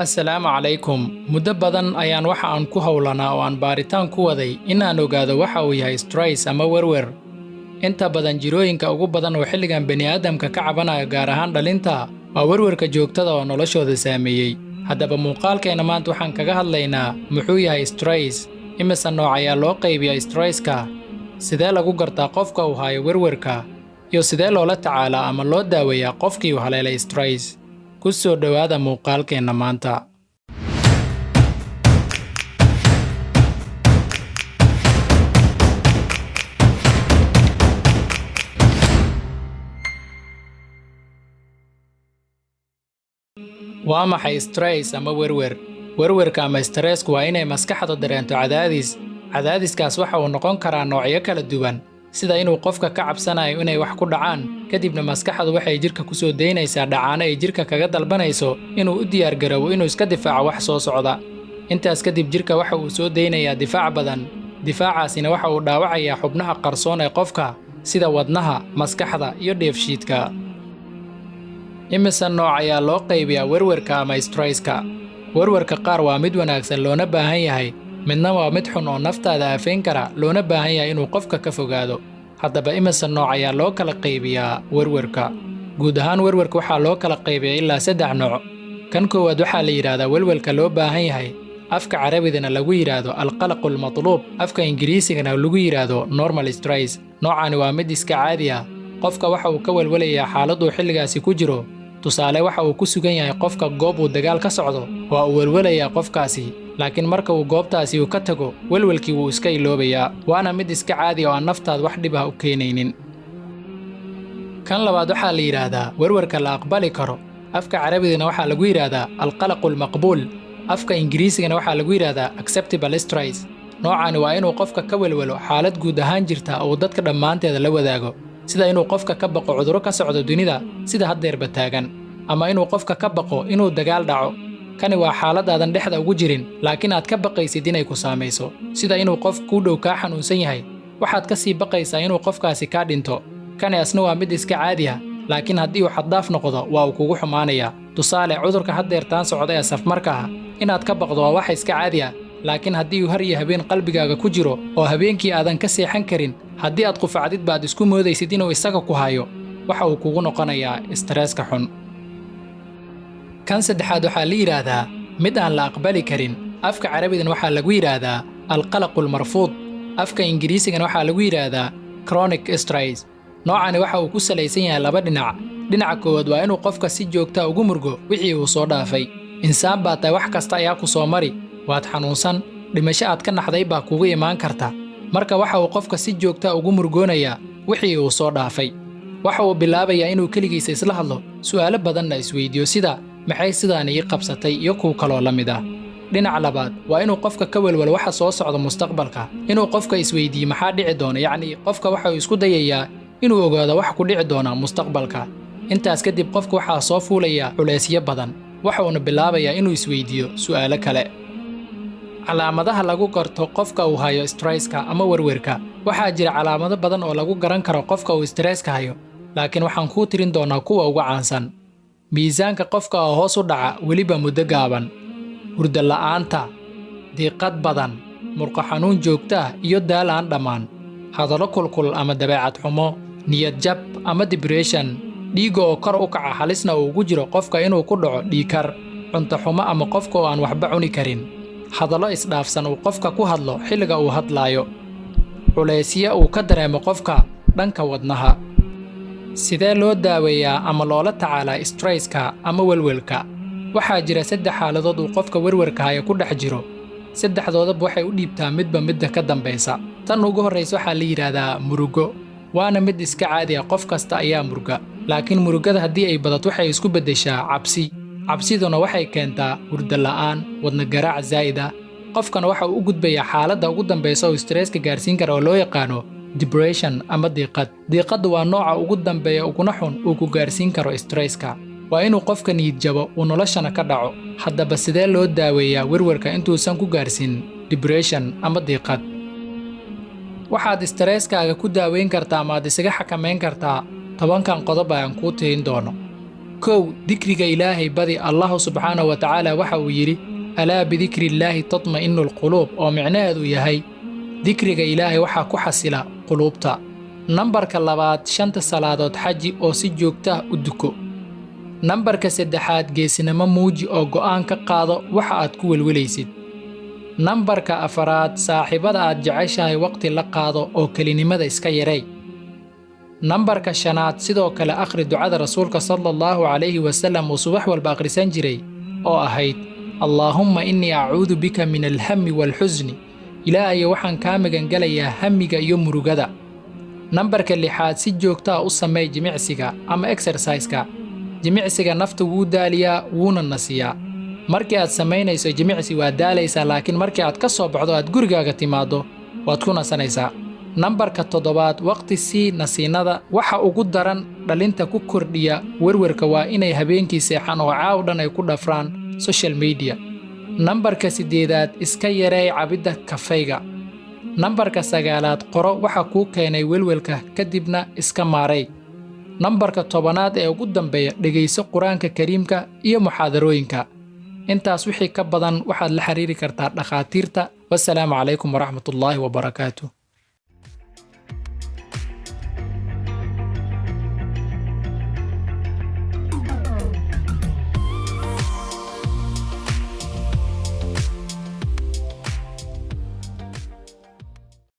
Assalaamu calaykum. Muddo badan ayaan waxa aan ku hawlanaa oo aan baaritaan ku waday in aan ogaado waxa uu yahay stress ama werwer. Inta badan jirooyinka ugu badan oo xilligan bani'aadamka ka cabanayo gaar ahaan dhalinta waa werwerka joogtada oo noloshooda saameeyey. Haddaba muuqaalkeena maanta waxaan kaga hadlaynaa muxuu yahay stress, imise nooc ayaa loo qaybiyaa stresska, sidee lagu gartaa qofka uu hayo werwerka, iyo sidee loola tacaalaa ama loo daaweeyaa qofkii uu haleelay stress. Ku soo dhawaada muuqaalkeena maanta. Waa maxay stress ama werwer? Werwerka ama stressku waa inay maskaxda dareento cadaadis. Cadaadiskaas waxa uu noqon karaa noocyo kala duwan, sida inuu qofka ka cabsanayo inay wax ku dhacaan, kadibna maskaxdu waxay jirka ku soo deynaysaa dhacaano ay jirka kaga dalbanayso inuu u diyaar garoobo inuu iska difaaco wax soo socda. Intaas kadib jirka waxa uu soo deynayaa difaac badan. Difaacaasina waxa uu dhaawacayaa xubnaha qarsoon ee qofka, sida wadnaha, maskaxda iyo dheefshiidka. Imise nooc ayaa loo qaybiyaa werwerka ama stresska? Werwerka qaar waa mid wanaagsan loona baahan yahay, midna waa mid xun oo naftaada aafayn kara loona baahan yahay inuu qofka ka fogaado. Haddaba imise nooc ayaa loo kala qaybiyaa werwerka? Guud ahaan werwerka waxaa loo kala qaybiyaa ilaa 3 nooc. Kan koowaad waxaa la yiraahdaa welwelka loo baahan yahay, afka Carabidana lagu yiraahdo alqalaqul matluub, afka Ingiriisigana lagu yiraahdo normal stress. Noocani waa mid iska caadi ah. Qofka waxa uu ka welwelayaa xaalad uu xilligaasi ku jiro. Tusaale waxa uu ku sugan yahay qofka goob uu dagaal ka socdo, waa uu welwelayaa qofkaasi, laakiin marka uu goobtaasi ka tago, welwelkii wuu iska iloobayaa. Waana mid iska caadi oo aan naftaada wax dhib ah u keenaynin. Kan labaad waxaa la yiraahdaa werwerka la aqbali karo. Afka Carabidana waxaa lagu yiraahdaa alqalaqul maqbuul, afka Ingiriisigana waxaa lagu yiraahdaa acceptable stress. Noocani waa inuu qofka ka welwelo xaalad guud ahaan jirta oo dadka dhammaanteeda la wadaago, sida inuu qofka ka baqo cudurro ka socdo dunida sida haddeerba taagan, ama inuu qofka ka baqo inuu dagaal dhaco. Kani waa xaalad aadan dhexda ugu jirin, laakiin aad ka baqaysid inay ku saamayso, sida inuu qof kuu dhow kaa xanuunsan yahay, waxaad ka sii baqaysaa inuu qofkaasi kaa dhinto. Kani asna waa mid iska caadi ah, laakiin haddii uu xaddaaf noqdo waa uu kugu xumaanayaa. Tusaale cudurka haddeertaan socda ee safmarka ah, inaad ka baqdo waa wax iska caadi ah, laakiin haddii uu har iyo habeen qalbigaaga ku jiro oo habeenkii aadan ka seexan karin, haddii aad qufacdid baad isku moodaysid inuu isaga ku hayo, waxa uu kugu noqonayaa stresska xun. Kan saddexaad waxaa la yiraahdaa mid aan la aqbali karin. Afka Carabidana waxaa lagu yiraahdaa alqalaqul marfuud, afka Ingiriisigana waxaa lagu yiraahdaa chronic stress. Noocani waxa uu ku salaysan yahay 2 dhinac. Dhinaca koowaad waa inuu qofka si joogta ugu murgo wixii uu soo dhaafay. Insaan baa tahay, wax kasta ayaa ku soo mari, waad xanuunsan, dhimasho aad ka naxday baa kugu imaan karta. Marka waxa uu qofka si joogta ugu murgoonayaa wixii uu soo dhaafay. Waxa uu bilaabayaa inuu keligiisa isla hadlo, su'aalo badanna isweydiiyo sida maxay sidaan ii qabsatay iyo kuwa kaloo la mid ah. Dhinaca labaad waa inuu qofka ka welwelo waxa soo socda mustaqbalka, inuu qofka isweydiiyo maxaa dhici doona, yacni qofka waxa uu isku dayayaa inuu ogaado wax ku dhici doona mustaqbalka. Intaas kadib qofka waxaa soo fuulaya culeysyo badan, waxa uuna bilaabayaa inuu isweydiiyo su'aalo kale. Calaamadaha lagu garto qofka uu hayo stresska ama werwerka. Waxaa jira calaamado badan oo lagu garan karo qofka uu stresska hayo, laakiin waxaan kuu tirin doonaa kuwa ugu caansan. Miisaanka qofka oo hoos u dhaca weliba muddo gaaban, hurdo la'aanta, diiqad badan, murqo xanuun joogto ah iyo daal aan dhammaan, hadallo kulkul ama dabeecad xumo, niyad jab ama depression, dhiigga oo kor u kaca halisna uu ugu jiro qofka inuu ku dhaco dhiigkar, cunto xumo ama qofka oo aan waxba cuni karin, hadallo isdhaafsan uu qofka ku hadlo xilliga uu hadlaayo, culeysyo uu ka dareemo qofka dhanka wadnaha. Sidee loo daaweeyaa ama loola tacaalaa stresska ama welwelka? Waxaa jira 3 xaaladood uu qofka werwerka haya ku dhex jiro. 3doodaba waxay u dhiibtaa midba midda ka dambaysa. Tan ugu horreysa waxaa la yiraahdaa murugo. Waana mid iska caadi ah, qof kasta ayaa murga, laakiin murugada haddii ay badato waxay isku beddeshaa cabsi. Cabsiduna waxay keentaa hurdo la'aan, wadna garaac zaa'id ah. Qofkana waxa uu u gudbayaa xaaladda ugu dambaysa oo stresska gaarsiin kara oo loo yaqaano depression ama diiqad. Diiqaddu waa nooca ugu dambeeya uguna xun uu ku gaarsiin karo stresska. Waa inuu qofka niyad jabo uu noloshana ka dhaco. Haddaba sidee loo daaweeyaa werwerka intuusan ku gaarsiin depression ama diiqad? Waxaad stresskaaga ku daaweyn kartaa ama aad isaga xakameyn kartaa 10 qodob ayaan kuu tirin doono. dikriga Ilaahay badi. Allah subxaanahu wa tacaala waxa uu yidhi alaa bidikri illaahi tatma'innu alquluub, oo micnaheedu yahay dikriga Ilaahay waxaa ku xasila quluubta. Nambarka 2 5 salaadood xaji oo si joogto ah u duko. Nambarka 3 geesinimo muuji oo go'aan ka qaado waxa aad ku welwelaysid. Nambarka 4 saaxiibada aad jeceshahay waqti la qaado oo kelinimada iska yareey. Nambarka 5 sidoo kale akhri ducada rasuulka sallallahu alayhi wasallam uu subax walba akhrisan jiray oo ahayd Allaahumma innii acuudu bika min alhammi walxusni. Ilaahay waxaan kaa magan galayaa hamiga iyo murugada. Nambarka 6 si joogto ah u sameey jimicsiga ama exercise-ka. Jimicsiga nafta wuu daaliyaa wuuna nasiyaa. Markii aad samaynayso jimicsi waa daalaysaa, laakiin markii aad ka soo baxdo aad gurigaaga timaado waad ku nasanaysaa. Nambarka 7 waqti sii nasiinada. Waxa ugu daran dhalinta ku kordhiya werwerka waa inay habeenkii seexan oo caaw dhan ay ku dhafraan social media. Nambarka 8 iska yareey cabidda kafayga. Nambarka 9 qoro waxa kuu keenay welwelka kadibna iska maaray. Nambarka 10 ee ugu dambeeya dhegayso Quraanka Kariimka iyo muxaadarooyinka. intaas wixii ka badan waxaad la xiriiri kartaa dhakhaatiirta. Wassalaamu calaykum waraxmatullaahi wabarakaatuh.